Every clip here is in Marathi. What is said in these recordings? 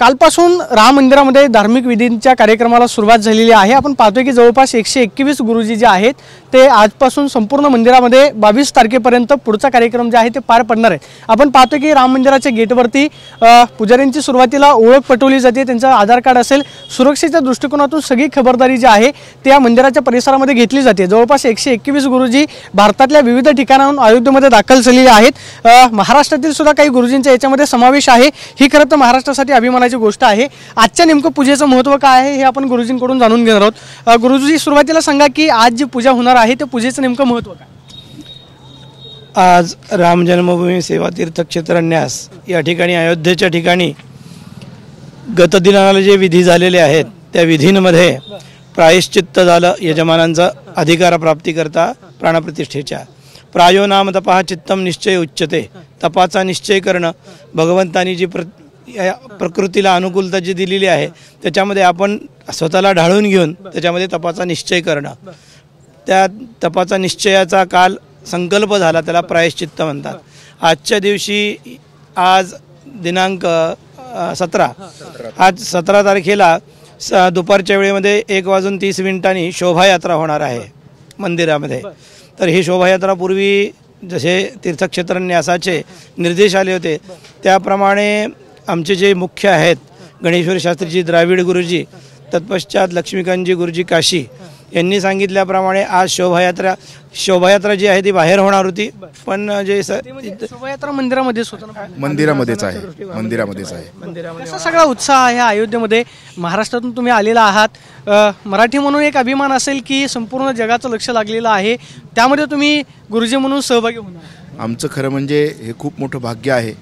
कालपासून राम मंदिरामध्ये धार्मिक विधींच्या कार्यक्रमाला सुरुवात झालेली आहे। आपण पाहतोय की जवळपास 121 गुरुजी जे आहेत ते आजपासून संपूर्ण मंदिरामध्ये 22 तारखेपर्यंत पुढचा कार्यक्रम जे आहे ते पार पडणार आहे। आपण पाहतोय की राम मंदिराच्या गेटवरती पुजाऱ्यांची सुरुवातीला ओळख पटवली जाते, त्यांचं आधार कार्ड असेल, सुरक्षेच्या दृष्टिकोनातून सगळी खबरदारी जी आहे ते या मंदिराच्या परिसरामध्ये घेतली जाते। जवळपास 121 गुरुजी भारतातल्या विविध ठिकाणाहून अयोध्येमध्ये दाखल झालेले आहेत। महाराष्ट्रातील सुद्धा काही गुरुजींचा याच्यामध्ये समावेश आहे। ही खरं तर महाराष्ट्रासाठी अभिमानाची गोष्ट आहे। आजच्या नेमकं पूजेचं महत्त्व काय आहे हे आपण गुरुजींकडून जाणून घेणार आहोत। गुरुजी, सुरुवातीला सांगा की आज जी पूजा होणार आहे ते पूजेचं नेमकं महत्त्व काय? आज राम जन्मभूमी सेवा तीर्थक्षेत्र न्यास या ठिकाणी अयोध्येच्या ठिकाणी गत दिनाला जे विधी झालेले आहेत त्या विधींमध्ये प्रायश्चित्त झालं। यजमानांचा अधिकार प्राप्ती करता प्राणप्रतिष्ठेच्या प्रायो नाम तपा चित्तम निश्चय उच्चते। तपाचा निश्चय करणं, भगवंतांनी जी प्रकृतीला अनुकूलता जी दिलेली आहे त्याच्यामध्ये आपण स्वतःला ढाळून घेऊन त्याच्यामध्ये तपाचा निश्चय करणं, त्या तपाचा निश्चयाचा काल संकल्प झाला, त्याला प्रायश्चित्त म्हणतात। आजच्या दिवशी आज दिनांक 17 आज 17 तारखेला दुपारच्या वेळेमध्ये 1:30 शोभायात्रा होणार आहे मंदिरामध्ये। तर ही शोभायात्रा पूर्वी जसे तीर्थक्षेत्र न्यासाचे निर्देश आले होते त्याप्रमाणे आमचे जे मुख्य आहेत गणेश्वर शास्त्रीजी द्राविड गुरुजी, तत्पश्चात लक्ष्मीकांतजी गुरुजी काशी यांनी सांगितल्याप्रमाणे आज शोभायात्रा जी आहे ती बाहेर होणार होती, पण जे शोभायात्रा मंदिरामध्येच होतं, मंदिरामध्येच आहे। कसा सगळा उत्साह आहे अयोध्येमध्ये? महाराष्ट्रातून तुम्ही आलेला आहात, मराठी म्हणून एक अभिमान असेल की संपूर्ण जगाचं लक्ष लागलेलं आहे, त्यामध्ये तुम्ही गुरुजी म्हणून सहभागी होणार। आमचं खरं म्हणजे हे खूप मोठं भाग्य आहे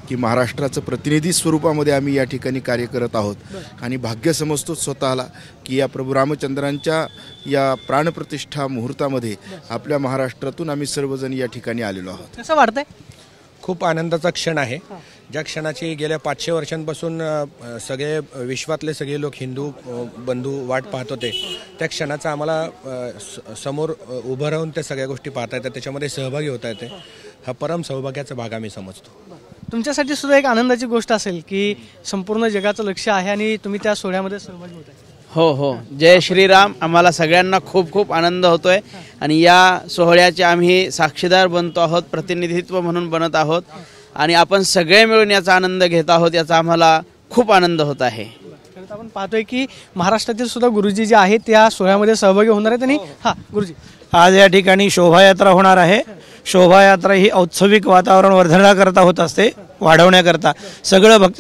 की महाराष्ट्राचं प्रतिनिधी स्वरूपामध्ये आम्ही या ठिकाणी कार्य करत आहोत आणि भाग्य समजतो स्वतःला की या प्रभू रामचंद्रांच्या या प्राणप्रतिष्ठा मुहूर्तामध्ये आपल्या महाराष्ट्रातून आम्ही सर्वजण या ठिकाणी आलेलो आहोत। कसं वाटतंय? खूप आनंदाचा क्षण आहे, ज्या क्षणाची गेल्या 500 वर्षांपासून सगळे विश्वातले सगळे लोक हिंदू बंधू वाट पाहत होते, त्या क्षणाचा आम्हाला समोर उभं राहून त्या सगळ्या गोष्टी पाहता येतात, त्याच्यामध्ये सहभागी होता येते। हा परम सौभाग्याचा भाग आम्ही समजतो। तुमच्यासाठी सुद्धा एक आनंदाची गोष्ट असेल की संपूर्ण जगाचं लक्ष आहे आणि तुम्ही त्या सोहळ्यामध्ये सहभागी होताय। हो हो, जय श्रीराम। आम्हाला सगळ्यांना खूप खूप आनंद होतोय आणि या सोहळ्याचे आम्ही साक्षीदार बनतो आहोत, प्रतिनिधित्व म्हणून बनत आहोत आणि आपण सगळे मिळून याचा आनंद घेत आहोत, याचा आम्हाला खूप आनंद होत आहे। आपण पाहतोय की महाराष्ट्रातील सुद्धा गुरुजी जे आहेत त्या सोहळ्यामध्ये सहभागी होणार आहेत आणि गुरुजी आज या ठिकाणी शोभायात्रा होणार आहे। शोभायात्रा ही औत्सविक वातावरण वर्धण्याकरता होत असते, वाढवण्याकरता।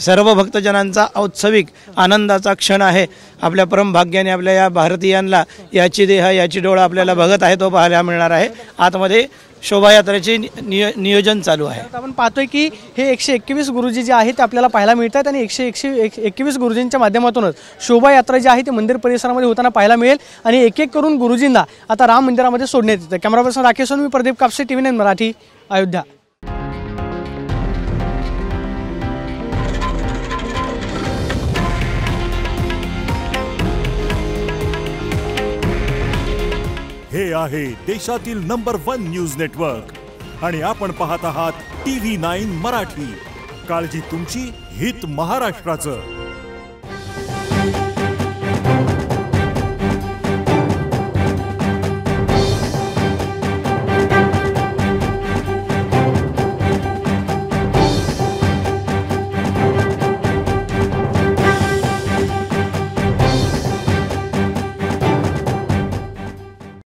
सर्व भक्तजनांचा औत्सविक आनंदाचा क्षण आहे। आपल्या परम भाग्याने आपल्या या भारतीयांना याची देह याची डोळा आपल्याला बघत आहे तो पाहायला मिळणार आहे। आतमध्ये शोभायात्रेचे नियोजन चालू आहे। आपण पाहतोय की हे 121 गुरुजी जे आहेत ते आपल्याला पाहायला मिळतात आणि 121 गुरुजींच्या माध्यमातूनच शोभायात्रा जी आहे ते मंदिर परिसरामध्ये होताना पाहायला मिळेल आणि एक एक करून गुरुजींना आता राम मंदिरामध्ये सोडण्यात येतं। कॅमेरा पर्सन राकेश, मी प्रदीप कापसे, TV9 मराठी, अयोध्या। हे आहे देशातील नंबर 1 न्यूज नेटवर्क आणि आपण पाहत आहात TV9 मराठी। काळजी तुमची, हित महाराष्ट्राचं।